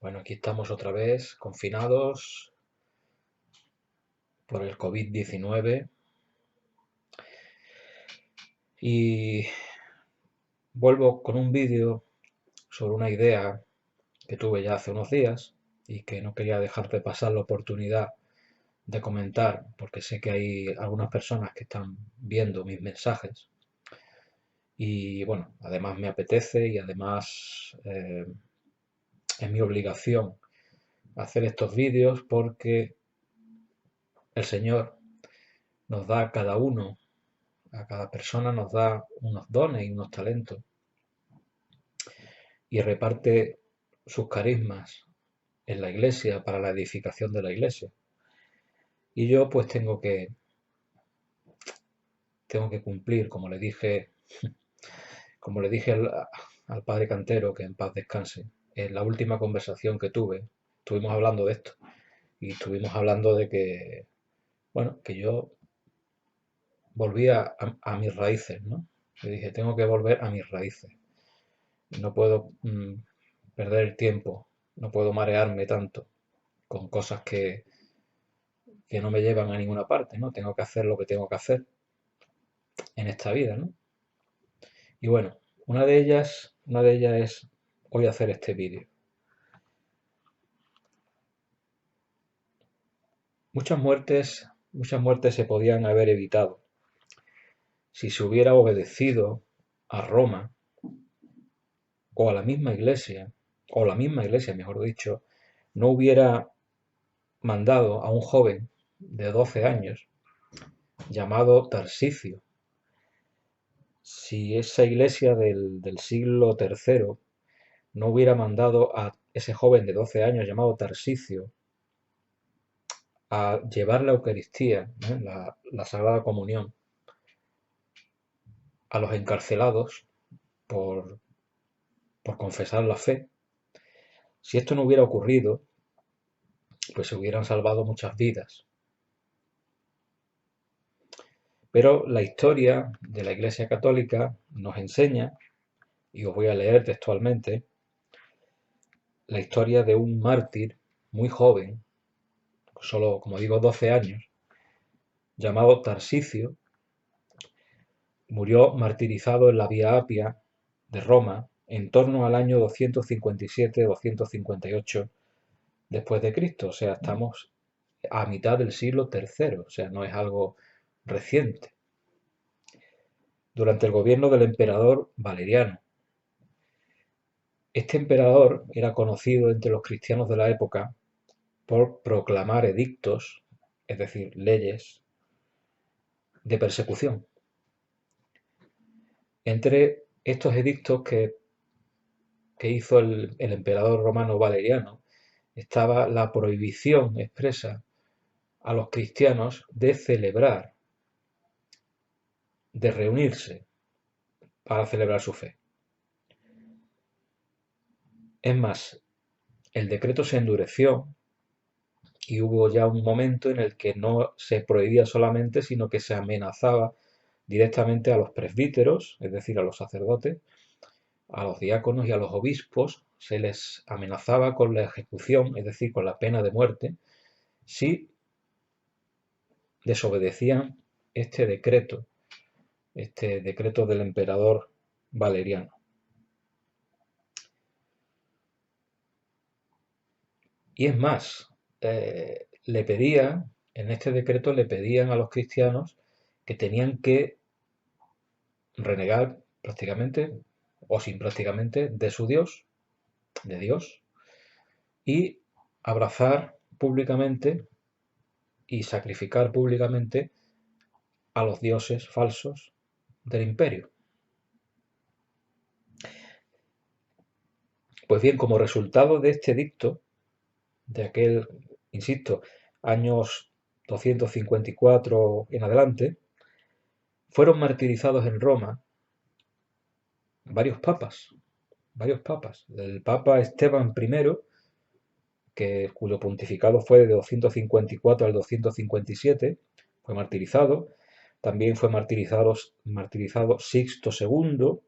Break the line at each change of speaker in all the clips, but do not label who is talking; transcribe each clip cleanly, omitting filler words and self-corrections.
Bueno, aquí estamos otra vez confinados por el COVID-19 y vuelvo con un vídeo sobre una idea que tuve ya hace unos días y que no quería dejar de pasar la oportunidad de comentar porque sé que hay algunas personas que están viendo mis mensajes y bueno, además me apetece y además es mi obligación hacer estos vídeos porque el Señor nos da a cada uno. A cada persona nos da unos dones y unos talentos y reparte sus carismas en la iglesia para la edificación de la iglesia. Y yo pues tengo que cumplir, como le dije al padre Cantero, que en paz descanse, en la última conversación que tuve, estuvimos hablando de esto y estuvimos hablando de que, bueno, que yo volvía a mis raíces, ¿no? Le dije, tengo que volver a mis raíces. No puedo perder el tiempo, no puedo marearme tanto con cosas que no me llevan a ninguna parte, ¿no? Tengo que hacer lo que tengo que hacer en esta vida, ¿no? Y bueno, una de ellas es hoy hacer este vídeo. Muchas muertes se podían haber evitado si se hubiera obedecido a Roma o a la misma iglesia, o la misma iglesia, mejor dicho, no hubiera mandado a un joven de 12 años llamado Tarsicio. Si esa iglesia del siglo III no hubiera mandado a ese joven de 12 años llamado Tarsicio a llevar la Eucaristía, ¿no? la Sagrada Comunión, a los encarcelados por, por confesar la fe, si esto no hubiera ocurrido, pues se hubieran salvado muchas vidas. Pero la historia de la Iglesia Católica nos enseña, y os voy a leer textualmente, la historia de un mártir muy joven, solo, como digo, 12 años, llamado Tarsicio. Murió martirizado en la Vía Apia de Roma en torno al año 257-258 después de Cristo. O sea, estamos a mitad del siglo III, o sea, no es algo reciente. Durante el gobierno del emperador Valeriano. Este emperador era conocido entre los cristianos de la época por proclamar edictos, es decir, leyes de persecución. Entre estos edictos que hizo el emperador romano Valeriano estaba la prohibición expresa a los cristianos de celebrar, de reunirse para celebrar su fe. Es más, el decreto se endureció y hubo ya un momento en el que no se prohibía solamente, sino que se amenazaba directamente a los presbíteros, es decir, a los sacerdotes, a los diáconos y a los obispos, se les amenazaba con la ejecución, es decir, con la pena de muerte, si desobedecían este decreto del emperador Valeriano. Y es más, en este decreto le pedían a los cristianos que tenían que renegar prácticamente o sin prácticamente de su Dios, de Dios, y abrazar públicamente y sacrificar públicamente a los dioses falsos del imperio. Pues bien, como resultado de este edicto, de aquel, insisto, años 254 en adelante, fueron martirizados en Roma varios papas, El Papa Esteban I, cuyo pontificado fue de 254 al 257, fue martirizado. También fue martirizado Sixto II,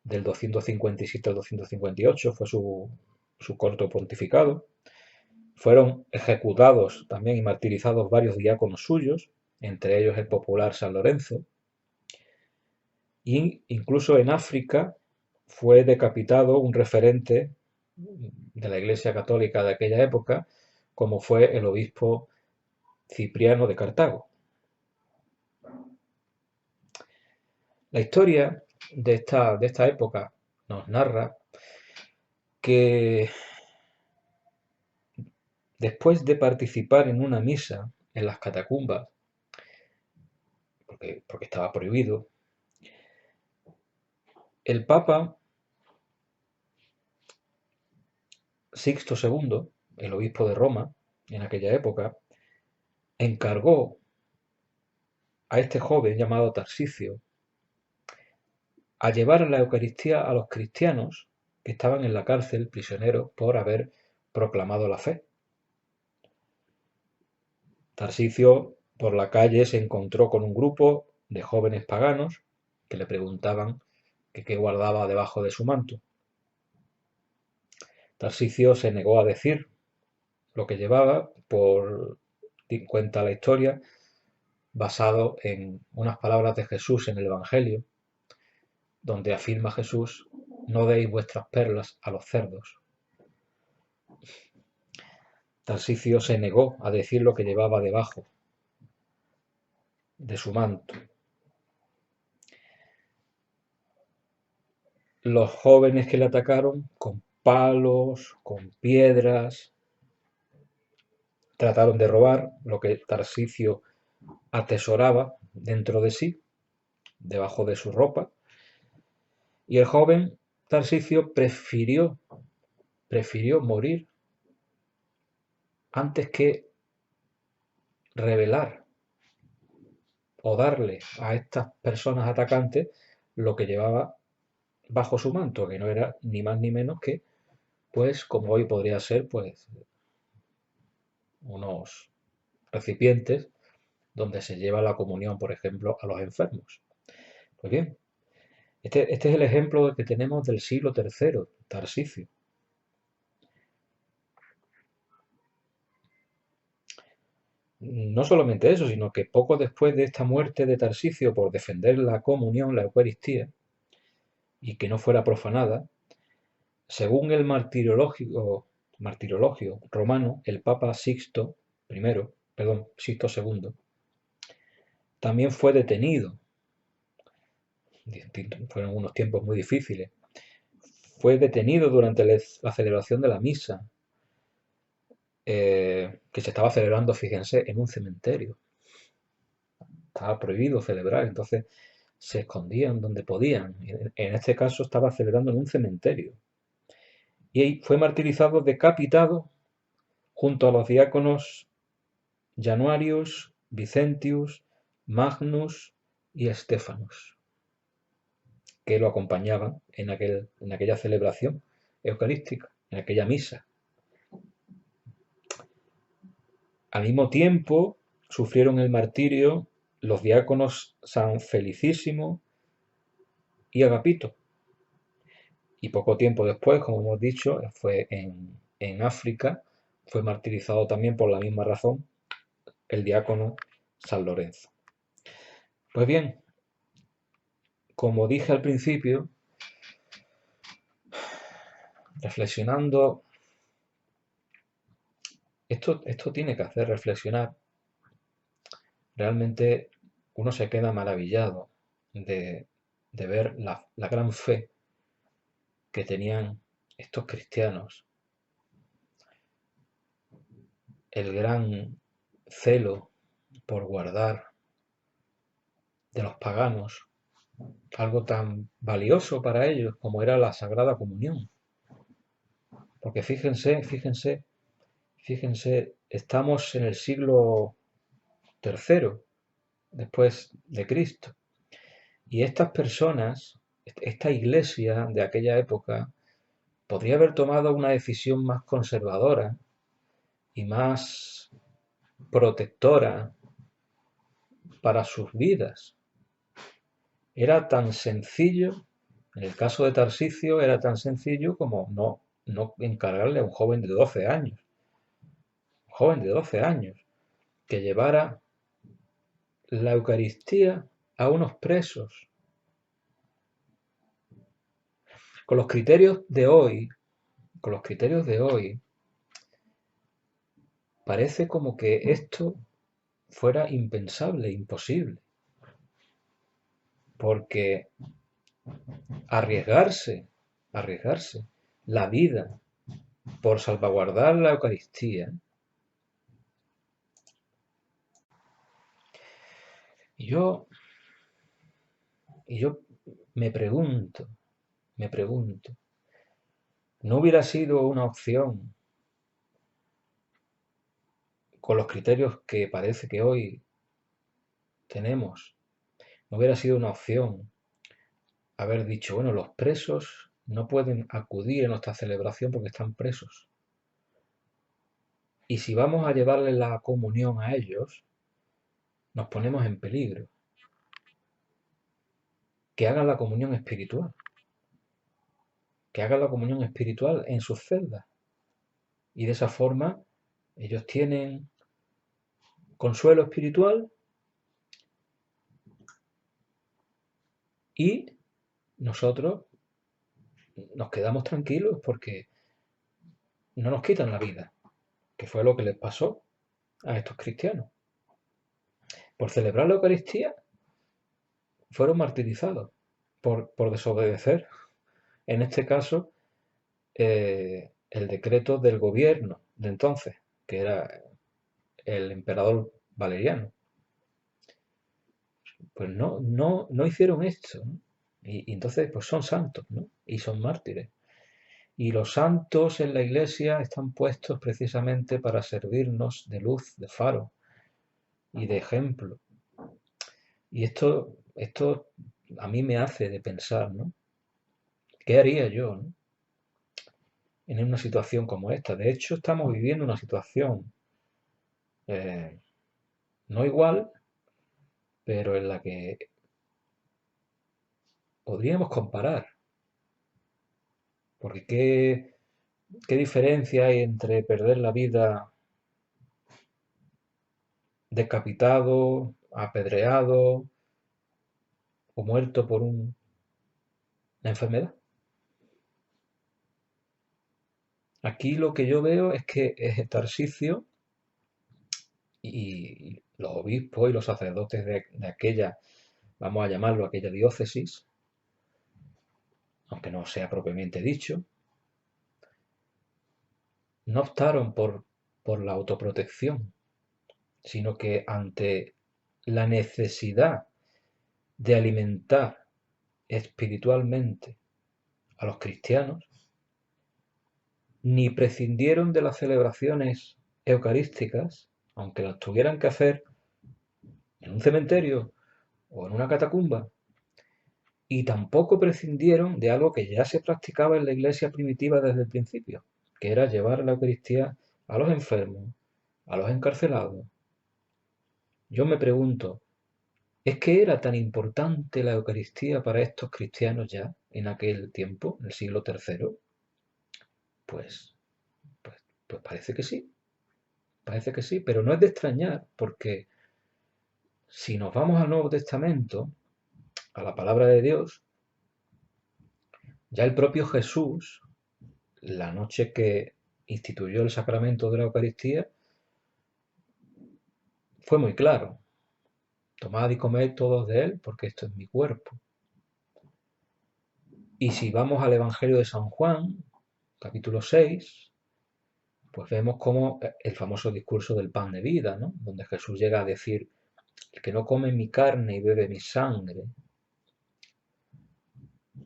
del 257 al 258, fue su corto pontificado. Fueron ejecutados también y martirizados varios diáconos suyos, entre ellos el popular San Lorenzo. Y incluso en África fue decapitado un referente de la Iglesia Católica de aquella época, como fue el obispo Cipriano de Cartago. La historia de esta época nos narra que después de participar en una misa en las catacumbas, porque estaba prohibido, el Papa Sixto II, el obispo de Roma, en aquella época, encargó a este joven llamado Tarsicio a llevar la Eucaristía a los cristianos que estaban en la cárcel prisioneros por haber proclamado la fe. Tarsicio por la calle se encontró con un grupo de jóvenes paganos que le preguntaban que qué guardaba debajo de su manto. Tarsicio se negó a decir lo que llevaba, cuenta la historia, basado en unas palabras de Jesús en el Evangelio, donde afirma Jesús: no deis vuestras perlas a los cerdos. Tarsicio se negó a decir lo que llevaba debajo de su manto. Los jóvenes que le atacaron con palos, con piedras, trataron de robar lo que Tarsicio atesoraba dentro de sí, debajo de su ropa, y el joven Tarsicio prefirió morir antes que revelar o darle a estas personas atacantes lo que llevaba bajo su manto, que no era ni más ni menos que, pues, como hoy podría ser, pues, unos recipientes donde se lleva la comunión, por ejemplo, a los enfermos. Pues bien, este es el ejemplo que tenemos del siglo III, Tarsicio. No solamente eso, sino que poco después de esta muerte de Tarsicio por defender la comunión, la Eucaristía, y que no fuera profanada, según el martirologio romano, el Papa Sixto II, también fue detenido. Fueron unos tiempos muy difíciles. Fue detenido durante la celebración de la misa, que se estaba celebrando, fíjense, en un cementerio. Estaba prohibido celebrar, entonces se escondían donde podían. En este caso estaba celebrando en un cementerio. Y fue martirizado, decapitado, junto a los diáconos Januarius, Vicentius, Magnus y Stephanus, que lo acompañaban en aquella celebración eucarística, en aquella misa. Al mismo tiempo sufrieron el martirio los diáconos San Felicísimo y Agapito. Y poco tiempo después, como hemos dicho, fue en África, fue martirizado también por la misma razón el diácono San Lorenzo. Pues bien, como dije al principio, reflexionando, esto tiene que hacer reflexionar. Realmente uno se queda maravillado de ver la gran fe que tenían estos cristianos, el gran celo por guardar de los paganos algo tan valioso para ellos como era la Sagrada Comunión. Porque fíjense, estamos en el siglo III después de Cristo. Y estas personas, esta iglesia de aquella época, podría haber tomado una decisión más conservadora y más protectora para sus vidas. Era tan sencillo, en el caso de Tarsicio, era tan sencillo como no no encargarle a un joven de 12 años, que llevara la Eucaristía a unos presos? Con los criterios de hoy, parece como que esto fuera impensable, imposible, porque arriesgarse la vida por salvaguardar la Eucaristía. Y yo me pregunto, ¿no hubiera sido una opción, con los criterios que parece que hoy tenemos, no hubiera sido una opción haber dicho, bueno, los presos no pueden acudir a nuestra celebración porque están presos? Y si vamos a llevarles la comunión a ellos, nos ponemos en peligro. Que hagan la comunión espiritual. Que hagan la comunión espiritual en sus celdas. Y de esa forma ellos tienen consuelo espiritual y nosotros nos quedamos tranquilos porque no nos quitan la vida, que fue lo que les pasó a estos cristianos. Por celebrar la Eucaristía fueron martirizados por desobedecer, en este caso, el decreto del gobierno de entonces, que era el emperador Valeriano. Pues no hicieron esto, ¿no? Y entonces pues son santos, ¿no? Y son mártires. Y los santos en la iglesia están puestos precisamente para servirnos de luz, de faro y de ejemplo. Y esto a mí me hace de pensar, ¿no? ¿Qué haría yo, ¿no? En una situación como esta? De hecho, estamos viviendo una situación eh, no igual, pero en la que podríamos comparar. Porque ¿qué diferencia hay entre perder la vida decapitado, apedreado o muerto por una enfermedad? Aquí lo que yo veo es que Tarsicio y los obispos y los sacerdotes de aquella, vamos a llamarlo aquella diócesis, aunque no sea propiamente dicho, no optaron por la autoprotección, sino que ante la necesidad de alimentar espiritualmente a los cristianos, ni prescindieron de las celebraciones eucarísticas, aunque las tuvieran que hacer en un cementerio o en una catacumba, y tampoco prescindieron de algo que ya se practicaba en la iglesia primitiva desde el principio, que era llevar la Eucaristía a los enfermos, a los encarcelados. Yo me pregunto, ¿es que era tan importante la Eucaristía para estos cristianos ya en aquel tiempo, en el siglo III? Pues, pues parece que sí, pero no es de extrañar, porque si nos vamos al Nuevo Testamento, a la palabra de Dios, ya el propio Jesús, la noche que instituyó el sacramento de la Eucaristía, fue muy claro. Tomad y comed todos de él, porque esto es mi cuerpo. Y si vamos al Evangelio de San Juan, capítulo 6, pues vemos como el famoso discurso del pan de vida, ¿no? Donde Jesús llega a decir, el que no come mi carne y bebe mi sangre,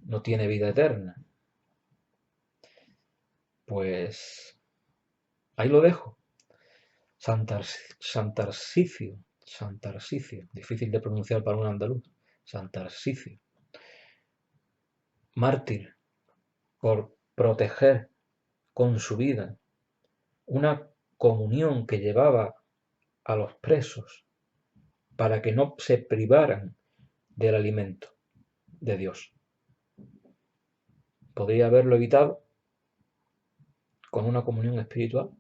no tiene vida eterna. Pues ahí lo dejo. Santarsicio, difícil de pronunciar para un andaluz. Santarsicio, mártir por proteger con su vida una comunión que llevaba a los presos para que no se privaran del alimento de Dios. ¿Podría haberlo evitado? con una comunión espiritual